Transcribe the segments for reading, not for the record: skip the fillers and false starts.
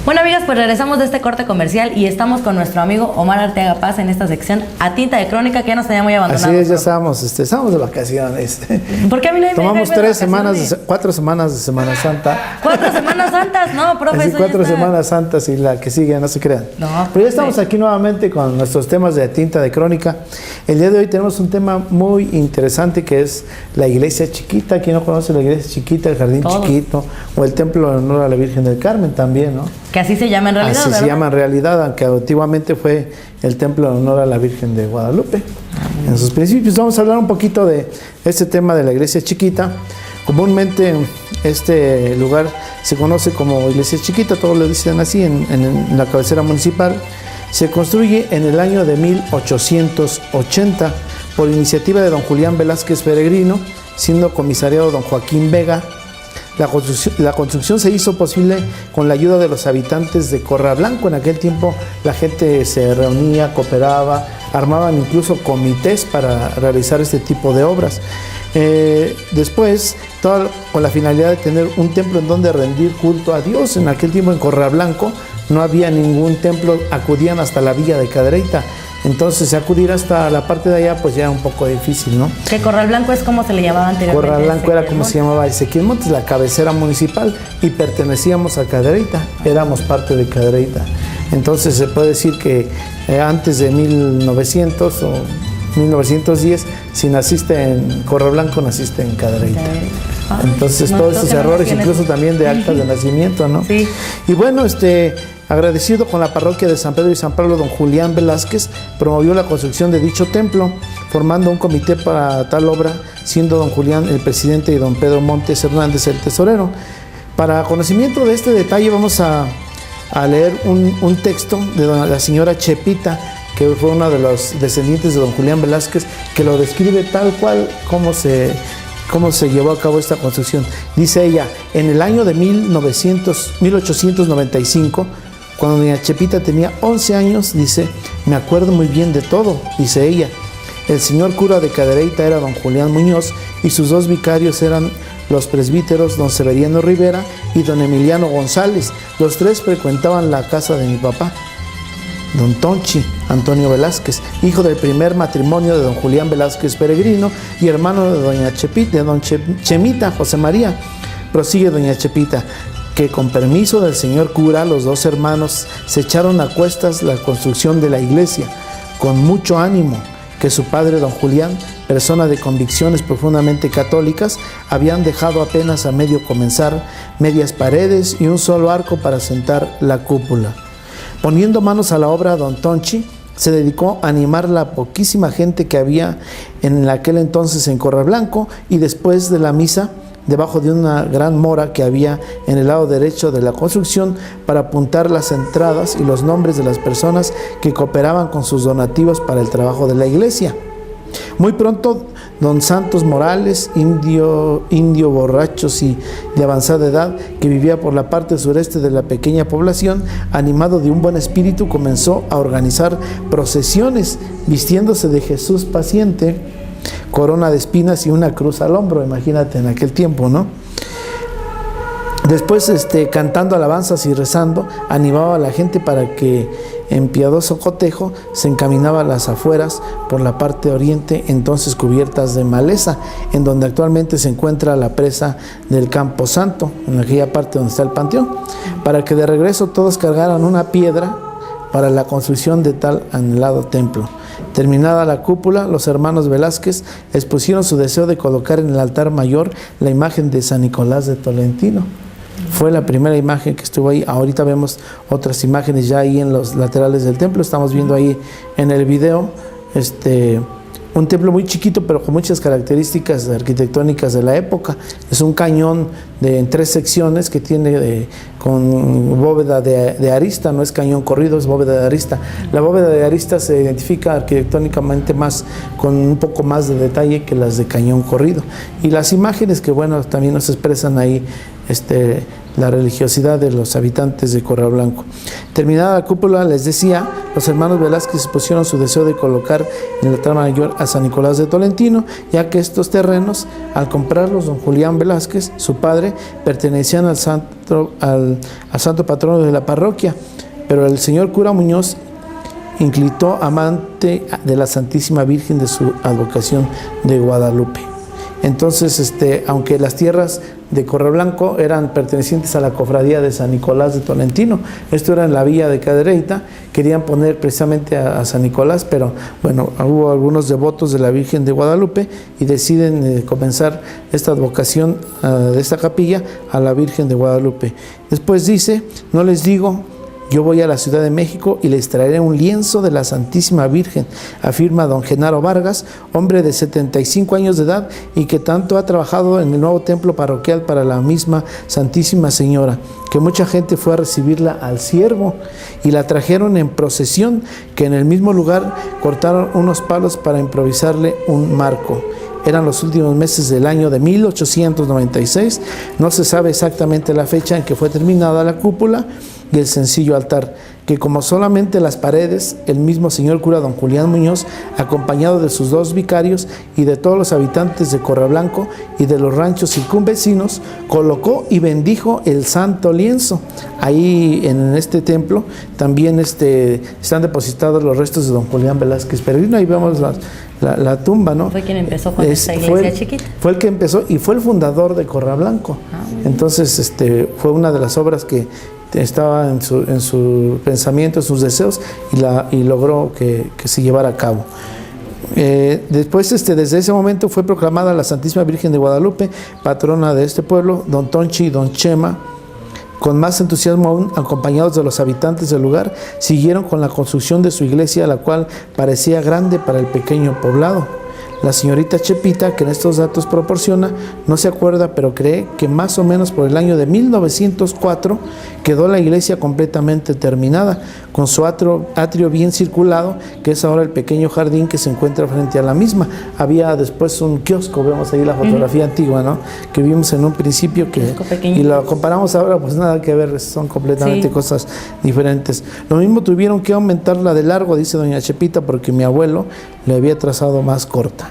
Bueno, amigas, pues regresamos de este corte comercial y estamos con nuestro amigo Omar Arteaga Paz en esta sección A Tinta de Crónica, que ya nos tenía muy abandonados. Así es, ya estamos de vacaciones. ¿Por qué a mí no Tomamos 4 semanas de Semana Santa. 4 Semanas Santas, no, profe. Así 4 Semanas Santas y la que sigue, no se crean. No, pero ya estamos aquí nuevamente con nuestros temas de Tinta de Crónica. El día de hoy tenemos un tema muy interesante que es la iglesia chiquita. ¿Quién no conoce la iglesia chiquita, el jardín chiquito o el templo en honor a la Virgen del Carmen también, no? Que así se llama en realidad, Así ¿verdad? se llama en realidad, aunque antiguamente fue el templo en honor a la Virgen de Guadalupe. En sus principios vamos a hablar un poquito de este tema de la iglesia chiquita. Comúnmente este lugar se conoce como iglesia chiquita, todos lo dicen así en la cabecera municipal. Se construye en el año de 1880 por iniciativa de don Julián Velázquez Peregrino, siendo comisariado don Joaquín Vega. La construcción se hizo posible con la ayuda de los habitantes de Corral Blanco. En aquel tiempo la gente se reunía, cooperaba, armaban incluso comités para realizar este tipo de obras. Después, con la finalidad de tener un templo en donde rendir culto a Dios. En aquel tiempo en Corral Blanco no había ningún templo, acudían hasta la villa de Cadereyta. Entonces acudir hasta la parte de allá pues ya era un poco difícil, ¿no? Que Corral Blanco es como se le llamaba anteriormente. Corral Blanco era como se llamaba Ezequiel Montes, la cabecera municipal, y pertenecíamos a Cadereyta, éramos parte de Cadereyta. Entonces se puede decir que antes de 1900 o 1910, si naciste en Corral Blanco, naciste en Cadereyta. Entonces todos esos errores, incluso también de actas de nacimiento, ¿no? Sí. Y bueno, agradecido con la parroquia de San Pedro y San Pablo, don Julián Velázquez promovió la construcción de dicho templo, formando un comité para tal obra, siendo don Julián el presidente y don Pedro Montes Hernández el tesorero. Para conocimiento de este detalle vamos a leer un texto de la señora Chepita, que fue una de los descendientes de don Julián Velázquez, que lo describe tal cual cómo se llevó a cabo esta construcción. Dice ella: en el año de 1895, cuando doña Chepita tenía 11 años, dice, me acuerdo muy bien de todo, dice ella. El señor cura de Cadereyta era don Julián Muñoz y sus 2 vicarios eran los presbíteros don Severiano Rivera y don Emiliano González. Los 3 frecuentaban la casa de mi papá, don Tonchi Antonio Velázquez, hijo del primer matrimonio de don Julián Velázquez Peregrino y hermano de doña Chepita, de don Chemita José María. Prosigue doña Chepita, que con permiso del señor cura, los 2 hermanos se echaron a cuestas la construcción de la iglesia, con mucho ánimo, que su padre don Julián, persona de convicciones profundamente católicas, habían dejado apenas a medio comenzar medias paredes y un solo arco para sentar la cúpula. Poniendo manos a la obra, don Tonchi se dedicó a animar la poquísima gente que había en aquel entonces en Corral Blanco, y después de la misa, debajo de una gran mora que había en el lado derecho de la construcción, para apuntar las entradas y los nombres de las personas que cooperaban con sus donativos para el trabajo de la iglesia. Muy pronto, don Santos Morales, indio borrachos y de avanzada edad, que vivía por la parte sureste de la pequeña población, animado de un buen espíritu, comenzó a organizar procesiones, vistiéndose de Jesús paciente, corona de espinas y una cruz al hombro. Imagínate en aquel tiempo, ¿no? Después, cantando alabanzas y rezando, animaba a la gente para que en piadoso cotejo se encaminaba a las afueras por la parte oriente, entonces cubiertas de maleza, en donde actualmente se encuentra la presa del Campo Santo, en aquella parte donde está el panteón, para que de regreso todos cargaran una piedra para la construcción de tal anhelado templo. Terminada la cúpula, los hermanos Velázquez expusieron su deseo de colocar en el altar mayor la imagen de San Nicolás de Tolentino. Fue la primera imagen que estuvo ahí. Ahorita vemos otras imágenes ya ahí en los laterales del templo. Estamos viendo ahí en el video un templo muy chiquito, pero con muchas características arquitectónicas de la época. Es un cañón en 3 secciones que tiene con bóveda de arista, no es cañón corrido, es bóveda de arista. La bóveda de arista se identifica arquitectónicamente más, con un poco más de detalle que las de cañón corrido. Y las imágenes que, bueno, también nos expresan ahí la religiosidad de los habitantes de Corral Blanco. Terminada la cúpula, les decía, los hermanos Velázquez pusieron su deseo de colocar en el altar mayor a San Nicolás de Tolentino, ya que estos terrenos, al comprarlos don Julián Velázquez, su padre, pertenecían al santo patrono de la parroquia, pero el señor cura Muñoz inclinó amante de la Santísima Virgen de su advocación de Guadalupe. Entonces, aunque las tierras de Corral Blanco eran pertenecientes a la cofradía de San Nicolás de Tolentino, esto era en la villa de Cadereyta, querían poner precisamente a San Nicolás, pero bueno, hubo algunos devotos de la Virgen de Guadalupe y deciden comenzar esta advocación de esta capilla a la Virgen de Guadalupe. Después dice, no les digo, yo voy a la Ciudad de México y les traeré un lienzo de la Santísima Virgen, afirma don Genaro Vargas, hombre de 75 años de edad y que tanto ha trabajado en el nuevo templo parroquial para la misma Santísima Señora, que mucha gente fue a recibirla al ciervo y la trajeron en procesión, que en el mismo lugar cortaron unos palos para improvisarle un marco. Eran los últimos meses del año de 1896, no se sabe exactamente la fecha en que fue terminada la cúpula y el sencillo altar, que como solamente las paredes, el mismo señor cura don Julián Muñoz, acompañado de sus 2 vicarios y de todos los habitantes de Corral Blanco y de los ranchos circunvecinos, colocó y bendijo el santo lienzo. Ahí en este templo también están depositados los restos de don Julián Velázquez Peregrino. Ahí vemos la tumba, ¿no? Fue quien empezó con esta iglesia chiquita. Fue el que empezó y fue el fundador de Corral Blanco. Entonces, fue una de las obras que estaba en su pensamiento, en sus deseos, y logró que se llevara a cabo. Después, desde ese momento fue proclamada la Santísima Virgen de Guadalupe, patrona de este pueblo. Don Tonchi y don Chema, con más entusiasmo aún, acompañados de los habitantes del lugar, siguieron con la construcción de su iglesia, la cual parecía grande para el pequeño poblado. La señorita Chepita, que en estos datos proporciona, no se acuerda, pero cree que más o menos por el año de 1904 quedó la iglesia completamente terminada, con su atrio bien circulado, que es ahora el pequeño jardín que se encuentra frente a la misma. Había después un kiosco, vemos ahí la fotografía antigua, ¿no?, que vimos en un principio, y lo comparamos ahora, pues nada que ver, son completamente cosas diferentes. Lo mismo tuvieron que aumentarla de largo, dice doña Chepita, porque mi abuelo le había trazado más corta.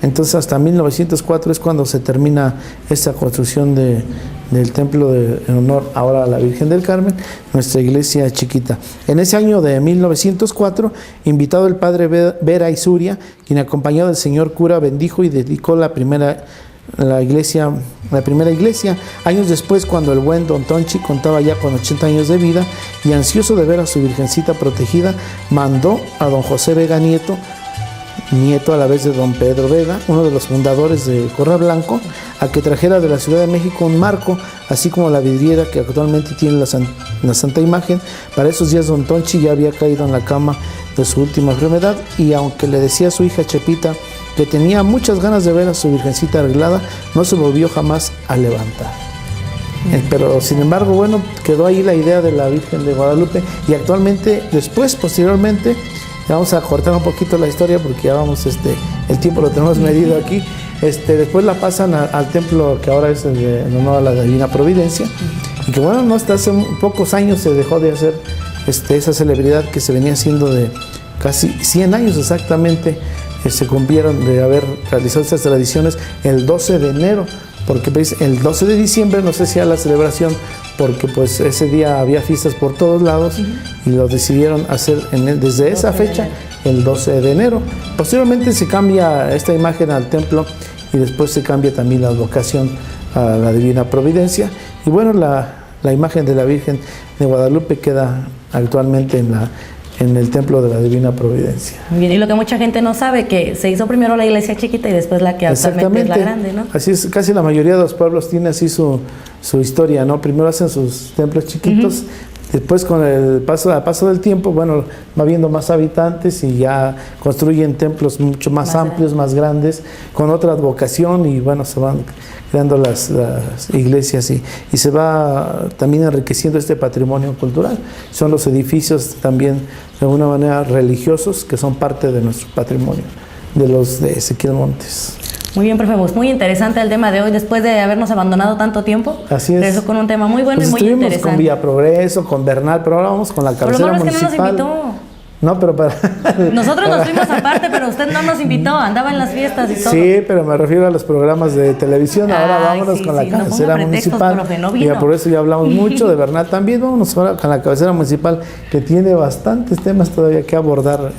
Entonces hasta 1904 es cuando se termina esta construcción del templo en honor ahora a la Virgen del Carmen, nuestra iglesia chiquita. En ese año de 1904, invitado el padre Vera Isuria, quien acompañado del señor cura bendijo y dedicó la primera iglesia. Años después, cuando el buen don Tonchi contaba ya con 80 años de vida y ansioso de ver a su virgencita protegida, mandó a don José Vega Nieto a la vez de don Pedro Vega, uno de los fundadores de Corral Blanco, a que trajera de la Ciudad de México un marco, así como la vidriera que actualmente tiene la Santa Imagen. Para esos días don Tonchi ya había caído en la cama de su última enfermedad, y aunque le decía a su hija Chepita que tenía muchas ganas de ver a su virgencita arreglada, no se volvió jamás a levantar. Pero sin embargo, bueno, quedó ahí la idea de la Virgen de Guadalupe, y actualmente, posteriormente, vamos a cortar un poquito la historia porque ya vamos, el tiempo lo tenemos medido aquí. Después la pasan al templo que ahora es en honor a la Divina Providencia, y que bueno, no, hasta hace pocos años se dejó de hacer esa celebridad que se venía haciendo de casi 100 años exactamente. Se cumplieron de haber realizado estas tradiciones el 12 de enero, porque pues, el 12 de diciembre no se hacía la celebración porque pues ese día había fiestas por todos lados, y lo decidieron hacer desde esa fecha, el 12 de enero. Posteriormente se cambia esta imagen al templo, y después se cambia también la advocación a la Divina Providencia, y bueno, la imagen de la Virgen de Guadalupe queda actualmente en el templo de la Divina Providencia. Bien, y lo que mucha gente no sabe, que se hizo primero la iglesia chiquita y después la que actualmente es la grande, ¿no? Así es, casi la mayoría de los pueblos tiene así su historia, ¿no? Primero hacen sus templos chiquitos, después con el paso del tiempo, bueno, va habiendo más habitantes y ya construyen templos mucho más amplios, más grandes, con otra advocación, y bueno, se van creando las iglesias y se va también enriqueciendo este patrimonio cultural. Son los edificios también de alguna manera religiosos que son parte de nuestro patrimonio, de los de Ezequiel Montes. Muy bien, profe, pues muy interesante el tema de hoy, después de habernos abandonado tanto tiempo. Así es. Regresó con un tema muy bueno Pues y muy estuvimos interesante. con Villa Progreso, con Bernal, pero ahora vamos con la Pero lo cabecera malo es que no municipal. nos invitó. No, pero para... Nosotros nos fuimos aparte, pero usted no nos invitó, andaba en las fiestas y todo. Sí, pero me refiero a los programas de televisión. Ahora Ay, vámonos sí, con la sí, no ponga cabecera pretextos, municipal. profe, no Y vino. ya por eso ya hablamos mucho de Bernal también. Vámonos ahora con la cabecera municipal, que tiene bastantes temas todavía que abordar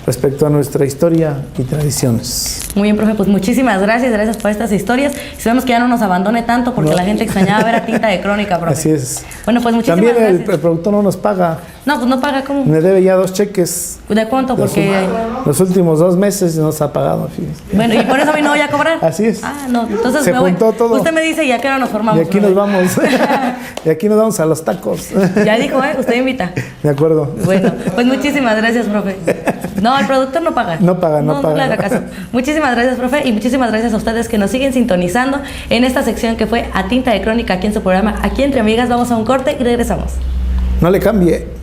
respecto a nuestra historia y tradiciones. Muy bien, profe, pues muchísimas gracias por estas historias. Esperemos que ya no nos abandone tanto porque la gente extrañaba ver a Tinta de Crónica, profe. Así es. Bueno, pues muchísimas También gracias. el productor no nos paga. No, pues no paga, ¿cómo? Me debe ya 2 cheques. ¿De cuánto? Porque... Los últimos 2 meses nos ha pagado. Fíjese. Bueno, y por eso vino hoy a cobrar. Así es. Ah, no, entonces Se me voy. juntó todo. Usted me dice y a qué hora nos formamos. Y aquí profe? nos vamos. Y aquí nos vamos a los tacos. Ya dijo, usted invita. De acuerdo. Bueno, pues muchísimas gracias, profe. No, el productor no paga. No paga. No le haga caso. Muchísimas gracias, profe, y muchísimas gracias a ustedes que nos siguen sintonizando en esta sección que fue A Tinta de Crónica aquí en su programa Aquí Entre Amigas. Vamos a un corte y regresamos. No le cambie.